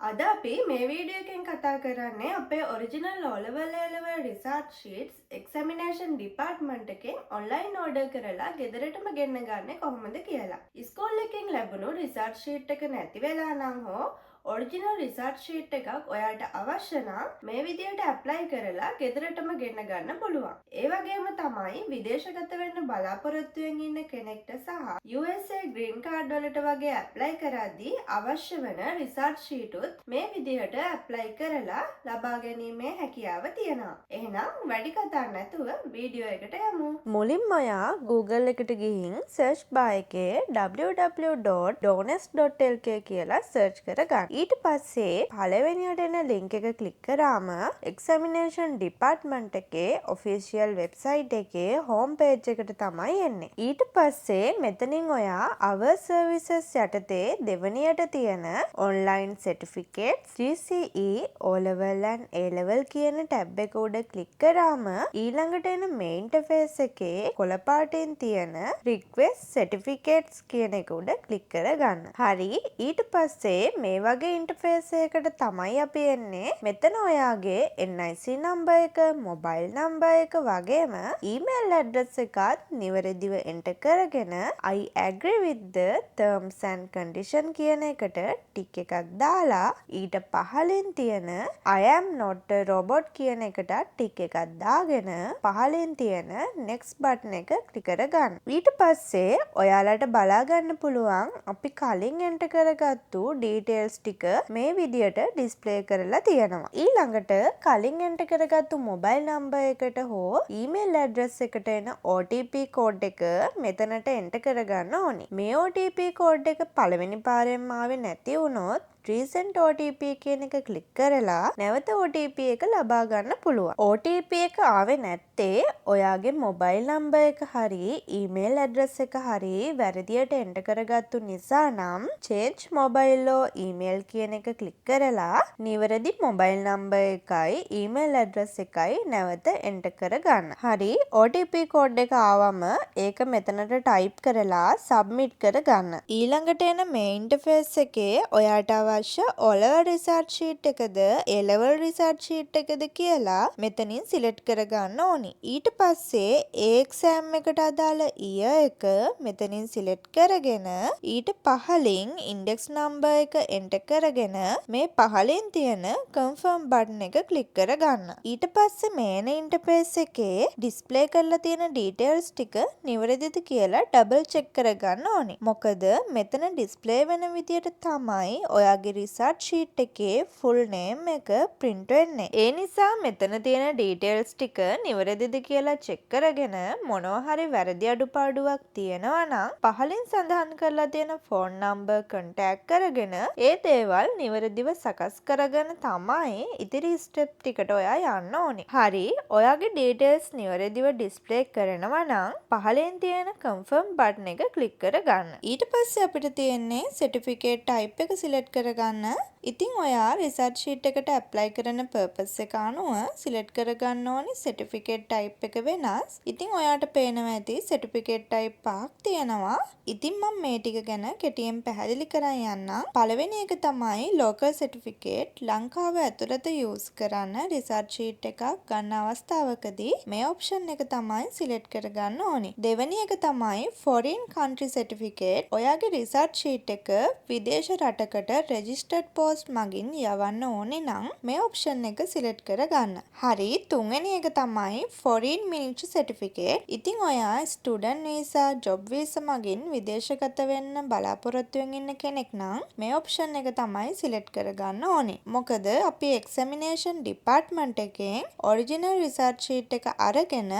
අද අපි මේ වීඩියෝ එකෙන් කතා කරන්නේ අපේ original O-level A-level research sheets examination department එකෙන් ඔන්ලයින් ඕඩර් කරලා ගෙදරටම ගෙන්න ගන්නේ කොහොමද කියලා. ඉස්කෝලේ එකෙන් ලැබුණු රිසර්ච් ෂීට් එක නැති වෙලා නම් හෝ ඔරිජිනල් රිසර්ච් ෂීට් එකක් ඔයාට අවශ්‍ය නම් මේ විදියට ඇප්ලයි කරලා ගෙදරටම ගෙන්න ගන්න පුළුවන්. ඒ වගේම තමයි විදේශගත වෙන්න බලාපොරොත්තුවෙන් ඉන්න කෙනෙක්ට සහ USA ග්‍රීන් කාඩ් වලට වගේ ඇප්ලයි කරද්දී අවශ්‍ය වෙන රිසර්ච් ෂීටුත් මේ විදිහට ඇප්ලයි කරලා ලබා ගැනීමේ හැකියාව තියෙනවා. එහෙනම් වැඩි කතා නැතුව වීඩියෝ එකට යමු. මුලින්ම ඔයා Google එකට ගිහින් search bar එකේ www.donors.lk කියලා search කරගන්න. ඊට පස්සේ පළවෙනියට එන link එක click කරාම examination department එකේ official website එකේ home page එකට තමයි එන්නේ. ඊට පස්සේ මෙතනින් ඔයා our services යටතේ දෙවනියට තියෙන online certificates GCE O-level and A-level කියන tab එක උඩ click කරාම ඊළඟට එන main interface එකේ කොළ පාටින් තියෙන request certificates කියන එක උඩ click කරගන්න. හරි, ඊට පස්සේ මේ වගේ interface එකකට තමයි අපි එන්නේ. මෙතන ඔයාගේ NIC number එක, mobile number එක වගේම email address එකත් නිවැරදිව enter කරගෙන I agree with the terms and condition කියන එකට ටික් එකක් දාලා ඊට පහළින් තියෙන I am not a robot කියන එකට ටික් එකක් දාගෙන පහළින් තියෙන next button එක click කරගන්න. ඊට පස්සේ ඔයාලට බලා ගන්න පුළුවන් අපි කලින් enter කරගත්තු details ටික මේ විදියට display කරලා තියෙනවා. ඊළඟට කලින් enter කරගත්තු mobile number එකට හෝ email address එකට එන OTP code එක මෙතනට enter කරගන්න ඕනි. මේ OTP code එක පළවෙනි පාරෙන්ම ආවේ නැති වුණොත් recent OTP කියන එක click කරලා නැවත OTP එක ලබා ගන්න පුළුවන්. OTP එක ආවේ නැත්තේ ඔයාගේ mobile number එක හරි email address එක හරි වැරදියට enter කරගත්තු නිසා නම් change mobile or email කියන එක click කරලා නිවැරදි mobile number එකයි email address එකයි නැවත enter කරගන්න. හරි, OTP code එක ආවම ඒක මෙතනට type කරලා submit කරගන්න. ඊළඟට එන main interface එකේ ඔයාට අවශ්‍ය O-level research sheet එකද A-level research sheet එකද කියලා මෙතනින් select කරගන්න ඕනි. ඊට පස්සේ ඒ exam එකට අදාළ year එක මෙතනින් select කරගෙන ඊට පහළින් index number එක enter කරගෙන මේ පහළින් තියෙන confirm button එක click කරගන්න. ඊට පස්සේ මේන interface එකේ display කරලා තියෙන details ටික නිවැරදිද කියලා double check කරගන්න ඕනි. මොකද මෙතන display වෙන විදියට තමයි ඔයාගේ රිසර්ච් ෂීට් එකේ full name එක print වෙන්නේ. ඒ නිසා මෙතන තියෙන details ටික නිවැරදිද කියලා check කරගෙන මොනවා හරි වැරදි අඩුපාඩුවක් තියෙනවා නම් පහලින් සඳහන් කරලා තියෙන phone number contact කරගෙන ඒ දේවල් නිවැරදිව සකස් කරගෙන තමයි ඉතිරි step ටිකට ඔයා යන්න ඕනේ. හරි, ඔයාගේ details නිවැරදිව display කරනවා නම් පහලින් තියෙන confirm button එක click කරගන්න. ඊට පස්සේ අපිට තියෙන්නේ certificate type එක select කරගන්න. ඉතින් ඔයා රිසර්ච් ෂීට් එකට ඇප්ලයි කරන පර්පස් එක අනුව සිලෙක්ට් කරගන්න ඕනි සර්ටිෆිකේට් ටයිප් එක වෙනස්. ඉතින් ඔයාට පේනවා ඇති සර්ටිෆිකේට් ටයිප් පහක් තියෙනවා. ඉතින් මම මේ ටික ගැන කෙටියෙන් පැහැදිලි කරන් යන්නම්. පළවෙනි එක තමයි ලෝකල් සර්ටිෆිකේට්. ලංකාව ඇතුළත යූස් කරන්න රිසර්ච් ෂීට් එකක් ගන්න අවස්ථාවකදී මේ ඔප්ෂන් එක තමයි සිලෙක්ට් කරගන්න ඕනි. දෙවෙනි එක තමයි foreign country certificate. ඔයාගේ රිසර්ච් ෂීට් එක විදේශ රටකට රෙජිස්ටර්ඩ් පෝස්ට් මගින් යවන්න ඕනේ නම් මේ ඔප්ෂන් එක සිලෙක්ට් කරගන්න. හරි, තුන්වෙනි එක තමයි foreign ministry certificate. ඉතින් ඔයා ස්ටුඩන්ට් වීසා, ජොබ් වීසා මගින් විදේශගත වෙන්න බලාපොරොත්තුවෙන් ඉන්න කෙනෙක් නම් මේ ඔප්ෂන් එක තමයි සිලෙක්ට් කරගන්න ඕනේ. මොකද අපි එක්සැමිනේෂන් ඩිපාර්ට්මන්ට් එකෙන් ඔරිජිනල් රිසර්ච් ෂීට් එක අරගෙන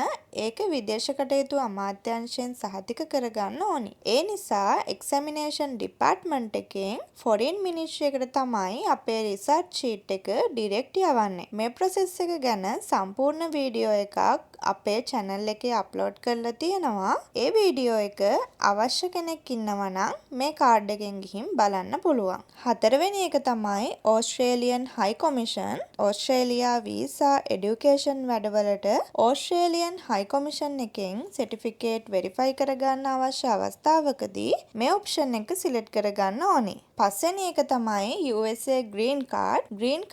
ඒක විදේශ කටයුතු අමාත්‍යාංශයෙන් සහතික කරගන්න ඕනේ. ඒ නිසා එක්සැමිනේෂන් ඩිපාර්ට්මන්ට් එකෙන් foreign ministry එකට තමයි අපේ රිසර්ච් ෂීට් එක ඩිරෙක්ට් යවන්නේ. මේ process එක ගැන සම්පූර්ණ වීඩියෝ එකක් අපේ channel එකේ අප්ලෝඩ් කරලා තියෙනවා. ඒ වීඩියෝ එක අවශ්‍ය කෙනෙක් ඉන්නවා නම් මේ කාඩ් එකෙන් ගිහින් බලන්න පුළුවන්. හතරවෙනි එක තමයි Australian High Commission. Australia visa education වැඩවලට Australian High Commission එකෙන් සර්ටිෆිකේට් වෙරිෆයි කරගන්න අවශ්‍ය අවස්ථාවකදී මේ ඔප්ෂන් එක සිලෙක්ට් කරගන්න ඕනේ. පස්වෙනි එක තමයි USA green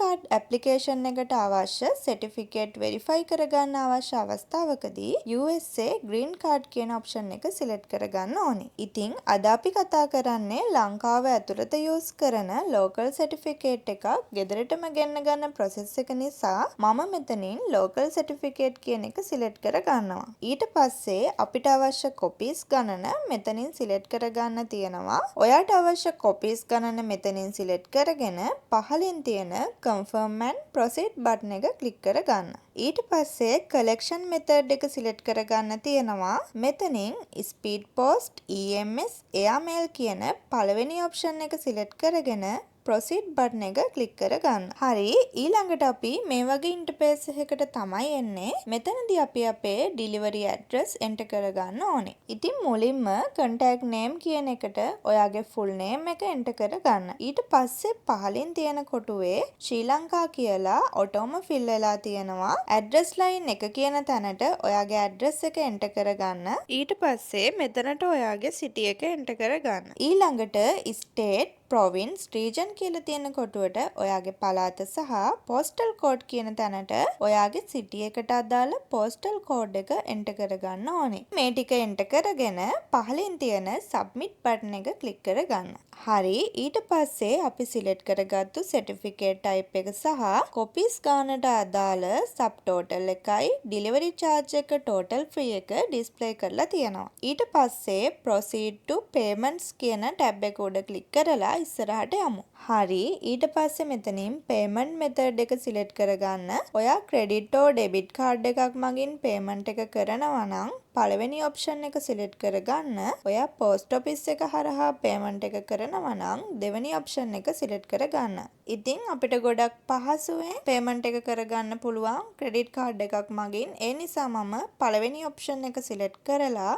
card application එකට අවශ්‍ය certificate verify කරගන්න අවශ්‍ය අවස්ථාවකදී USA green card කියන option එක select කරගන්න ඕනේ. ඉතින් අද අපි කතා කරන්නේ ලංකාව ඇතුළත use කරන local certificate එකක් ගෙදරටම ගෙන්න ගන්න process එක නිසා මම මෙතනින් local certificate කියන එක select කරගන්නවා. ඊට පස්සේ අපිට අවශ්‍ය copies ගණන මෙතනින් select කරගන්න තියෙනවා. ඔයාට අවශ්‍ය copies ගණන මෙතනින් select කරගෙන පහලින් තියෙන confirm and proceed button එක click කරගන්න. ඊට පස්සේ collection method එක select කරගන්න තියෙනවා. මෙතනින් speed post, EMS, airmail කියන පළවෙනි option එක select කරගෙන proceed button එක click කරගන්න. හරි, ඊළඟට අපි මේ වගේ interface එකකට තමයි එන්නේ. මෙතනදී අපි අපේ delivery address enter කරගන්න ඕනේ. ඉතින් මුලින්ම contact name කියන එකට ඔයාගේ full name එක enter කරගන්න. ඊට පස්සේ පහලින් තියෙන කොටුවේ ශ්‍රී ලංකා කියලා ඔටෝම fill වෙලා තියෙනවා. address line එක කියන තැනට ඔයාගේ address එක enter කරගන්න. ඊට පස්සේ මෙතනට ඔයාගේ city එක enter කරගන්න. ඊළඟට state, province, region කියලා තියෙන කොටුවට ඔයාගේ පළාත සහ postal code කියන තැනට ඔයාගේ city එකට අදාළ postal code එක enter කරගන්න ඕනේ. මේ ටික enter කරගෙන පහලින් තියෙන submit button එක click කරගන්න. හරි, ඊට පස්සේ අපි select කරගත්තු certificate type එක සහ copies ගානට අදාළ subtotal එකයි delivery charge එක total free එක display කරලා තියෙනවා. ඊට පස්සේ proceed to payments කියන tab එක උඩ click කරලා ඉස්සරහට යමු. හරි, ඊට පස්සේ මෙතනින් payment method එක select කරගන්න. ඔයා credit or debit card එකක් මගින් payment එක කරනවා නම් පළවෙනි option එක select කරගන්න. ඔයා post office එක හරහා payment එක කරනවා නම් දෙවෙනි option එක select කරගන්න. ඉතින් අපිට ගොඩක් පහසුවෙන් payment එක කරගන්න පුළුවන් credit card එකක් මගින්. ඒ නිසා මම පළවෙනි option එක select කරලා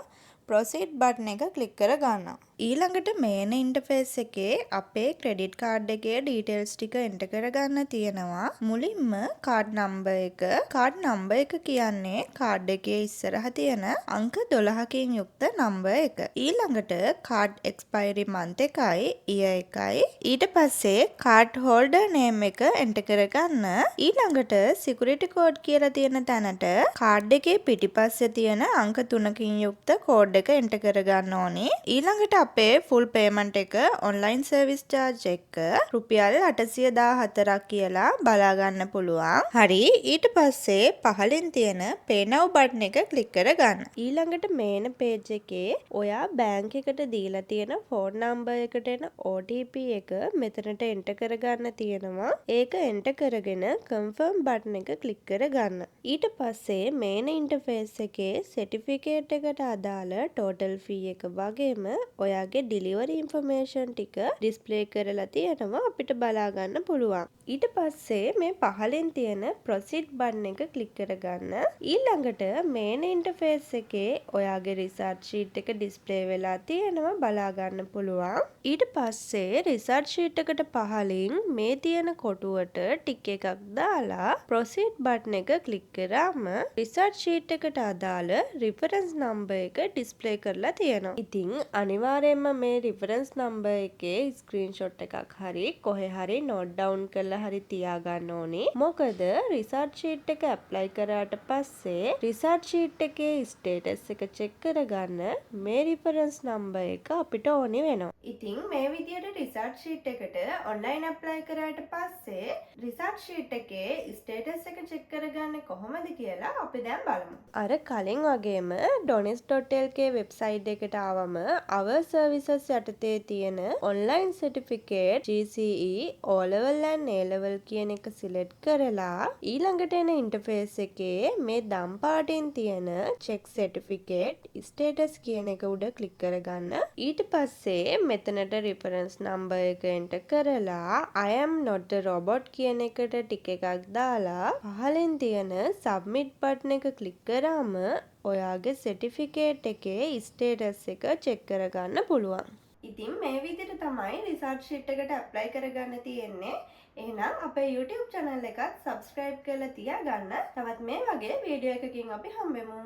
proceed button එක click කරගන්නවා. ඊළඟට main interface එකේ අපේ credit card එකේ details ටික enter කරගන්න තියෙනවා. මුලින්ම card number එක. card number එක කියන්නේ card එකේ ඉස්සරහ තියෙන අංක 12කින් යුක්ත number එක. ඊළඟට card expiry month එකයි, year එකයි. ඊට පස්සේ card holder name එක enter කරගන්න. ඊළඟට security code කියලා තියෙන තැනට card එකේ පිටිපස්සේ තියෙන අංක 3කින් යුක්ත code එක enter කරගන්න ඕනේ. ඊළඟට අපේ full payment එක online service charge එක රුපියල් 814ක් කියලා බලා ගන්න පුළුවන්. හරි, ඊට පස්සේ පහලින් තියෙන pay now button එක click කරගන්න. ඊළඟට main page එකේ ඔයා bank එකට දීලා තියෙන phone number එකට එන OTP එක මෙතනට enter කරගන්න තියෙනවා. ඒක enter කරගෙන confirm button එක click කරගන්න. ඊට පස්සේ main interface එකේ certificate එකට අදාළ total fee එක වගේම ඔයාගේ delivery information ටික display කරලා තියෙනවා අපිට බලා ගන්න පුළුවන්. ඊට පස්සේ මේ පහලින් තියෙන proceed button එක click කරගන්න. ඊළඟට main interface එකේ ඔයාගේ result sheet එක display වෙලා තියෙනවා බලා ගන්න පුළුවන්. ඊට පස්සේ result sheet එකට පහලින් මේ තියෙන කොටුවට tick එකක් දාලා proceed button එක click කරාම result sheet එකට අදාළ reference number එක display කරලා තියෙනවා. ඉතින් අනිවාර්යයෙන්ම මේ reference number එකේ screenshot එකක් හරි කොහේ හරි note down කරලා හරි තියාගන්න ඕනේ. මොකද result sheet එක apply කරාට පස්සේ result sheet එකේ status එක check කරගන්න මේ reference number එක අපිට ඕනේ වෙනවා. ඉතින් මේ විදියට result sheet එකට online apply කරාට පස්සේ result sheet එකේ status එක check කරගන්න කොහොමද කියලා අපි දැන් බලමු. අර කලින් වගේම donis.lk website එකට ආවම our services යටතේ තියෙන online certificate GCE O level and A level කියන එක select කරලා ඊළඟට එන interface එකේ මේ දම් පාටින් තියෙන check certificate status කියන එක උඩ click කරගන්න. ඊට පස්සේ මෙතනට reference number එක enter කරලා I am not a robot කියන එකට tick එකක් දාලා පහලින් තියෙන submit button එක click කරාම ඔයාගේ certificate එකේ status එක check කරගන්න පුළුවන්. ඉතින් මේ විදිහට තමයි result sheet එකට apply කරගන්න තියෙන්නේ. එහෙනම් අපේ YouTube channel එකත් subscribe කරලා තියාගන්න. තවත් මේ වගේ වීඩියෝ එකකින් අපි හම්බෙමු.